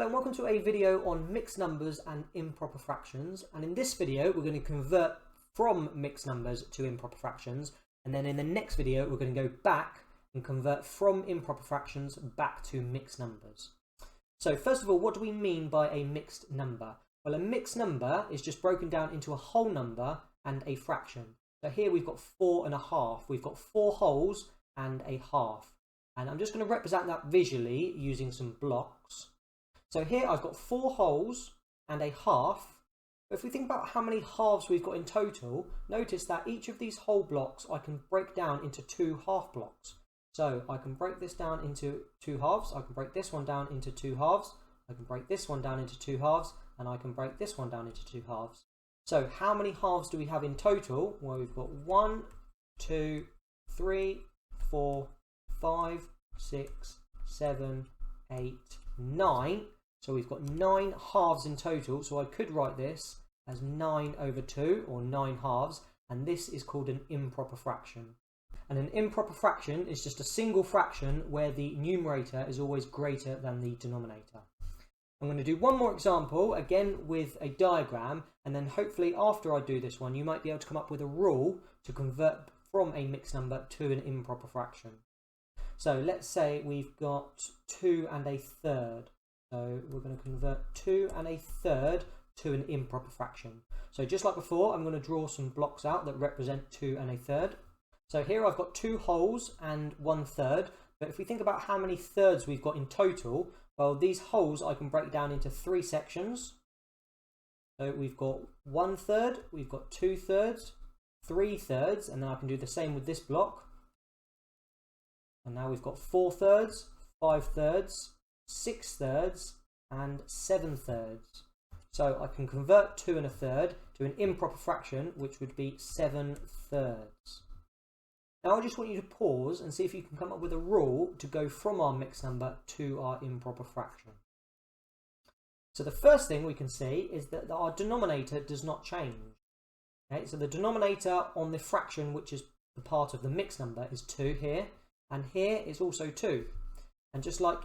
Hello and welcome to a video on mixed numbers and improper fractions, and in this video we're going to convert from mixed numbers to improper fractions, and then in the next video we're going to go back and convert from improper fractions back to mixed numbers. So first of all, what do we mean by a mixed number? Well, a mixed number is just broken down into a whole number and a fraction. So here we've got 4.5. We've got 4 wholes and a half. And I'm just going to represent that visually using some blocks. So here I've got 4 wholes and a half. But if we think about how many halves we've got in total, notice that each of these whole blocks I can break down into 2 half blocks. So I can break this down into 2 halves, I can break this one down into 2 halves, I can break this one down into 2 halves, and I can break this one down into 2 halves. So how many halves do we have in total? Well, we've got 1, 2, 3, 4, 5, 6, 7, 8, 9. So we've got 9 halves in total. So I could write this as 9 over 2 or 9 halves. And this is called an improper fraction. And an improper fraction is just a single fraction where the numerator is always greater than the denominator. I'm going to do one more example, again with a diagram, and then hopefully after I do this one you might be able to come up with a rule to convert from a mixed number to an improper fraction. So let's say we've got 2 1/3. So we're going to convert 2 1/3 to an improper fraction. So just like before, I'm going to draw some blocks out that represent 2 1/3. So here I've got 2 wholes and 1/3. But if we think about how many thirds we've got in total, well, these wholes I can break down into 3 sections. So we've got 1/3, we've got 2/3, 3/3, and then I can do the same with this block. And now we've got 4/3, 5/3, 6/3, and 7/3. So I can convert 2 1/3 to an improper fraction, which would be 7/3. Now I just want you to pause and see if you can come up with a rule to go from our mixed number to our improper fraction. So the first thing we can see is that our denominator does not change. Okay, so the denominator on the fraction, which is the part of the mixed number, is 2 here, and here is also 2. And just like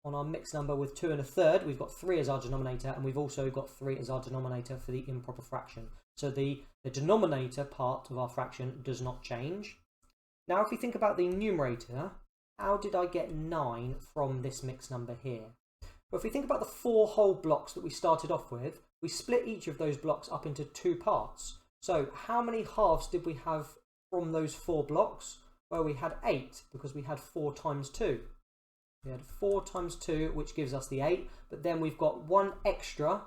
on our mixed number with 2 1/3, we've got 3 as our denominator, and we've also got 3 as our denominator for the improper fraction. So the denominator part of our fraction does not change. Now if we think about the numerator, how did I get 9 from this mixed number here? Well, if we think about the 4 whole blocks that we started off with, we split each of those blocks up into 2 parts. So how many halves did we have from those 4 blocks? Well, we had 8 because we had 4 times 2. We had 4 times 2, which gives us the 8, but then we've got 1 extra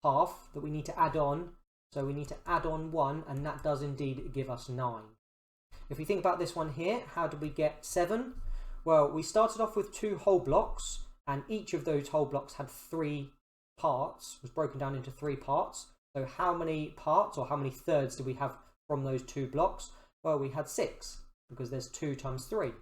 half that we need to add on. So we need to add on 1, and that does indeed give us 9. If we think about this one here, how did we get 7? Well, we started off with 2 whole blocks, and each of those whole blocks had 3 parts, was broken down into 3 parts. So how many parts or how many thirds do we have from those 2 blocks? Well, we had 6 because there's 2 times 3.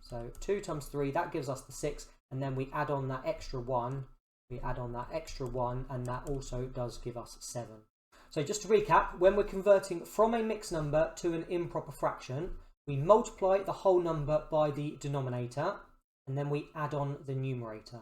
So 2 times 3, that gives us the 6, and then we add on that extra 1. We add on that extra 1, and that also does give us 7. So just to recap, when we're converting from a mixed number to an improper fraction, we multiply the whole number by the denominator, and then we add on the numerator.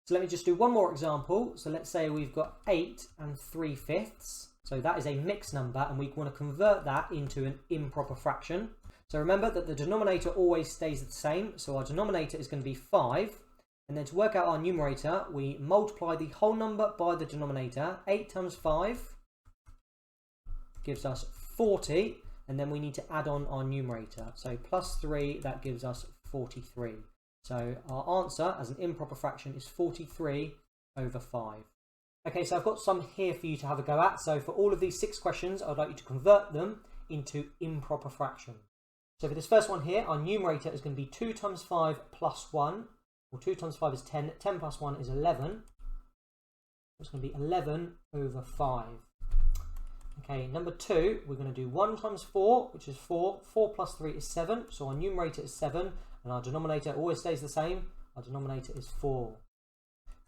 So let me just do one more example. So let's say we've got 8 3/5. So that is a mixed number, and we want to convert that into an improper fraction. So remember that the denominator always stays the same. So our denominator is going to be 5. And then to work out our numerator, we multiply the whole number by the denominator. 8 times 5 gives us 40, and then we need to add on our numerator. So plus 3, that gives us 43. So our answer as an improper fraction is 43 over 5. Okay, so I've got some here for you to have a go at. So for all of these 6 questions, I'd like you to convert them into improper fractions. So for this first one here, our numerator is going to be 2 times 5 plus 1. Well, 2 times 5 is 10. 10 plus 1 is 11. It's going to be 11 over 5. Okay, number 2, we're going to do 1 times 4, which is 4. 4 plus 3 is 7. So our numerator is 7, and our denominator always stays the same. Our denominator is 4.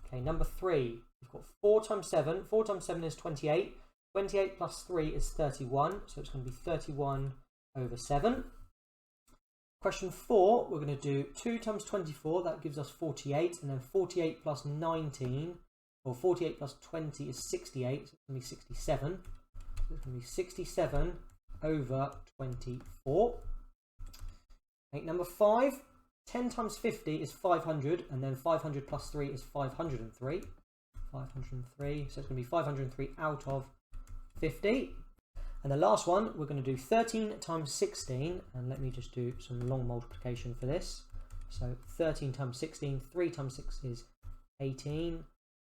Okay, number 3, we've got 4 times 7. 4 times 7 is 28. 28 plus 3 is 31. So it's going to be 31 over 7. Question 4, we're going to do 2 times 24, that gives us 48, and then 48 plus 19, or 48 plus 20 is 68, so it's going to be 67. So it's going to be 67 over 24. Make number 5, 10 times 50 is 500, and then 500 plus 3 is 503. 503, so it's going to be 503 out of 50. And the last one, we're going to do 13 times 16, and let me just do some long multiplication for this. So 13 times 16, 3 times 6 is 18,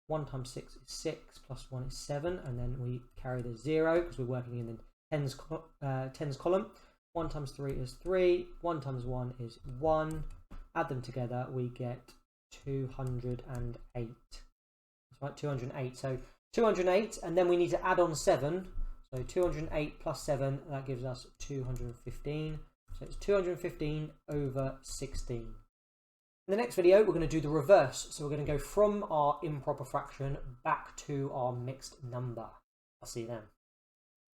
1 times 6 is 6, plus 1 is 7, and then we carry the 0 because we're working in the tens column. 1 times 3 is 3, 1 times 1 is 1. Add them together, we get 208. That's right, 208. So 208, and then we need to add on 7. So 208 plus 7, that gives us 215. So it's 215 over 16. In the next video, we're going to do the reverse. So we're going to go from our improper fraction back to our mixed number. I'll see you then.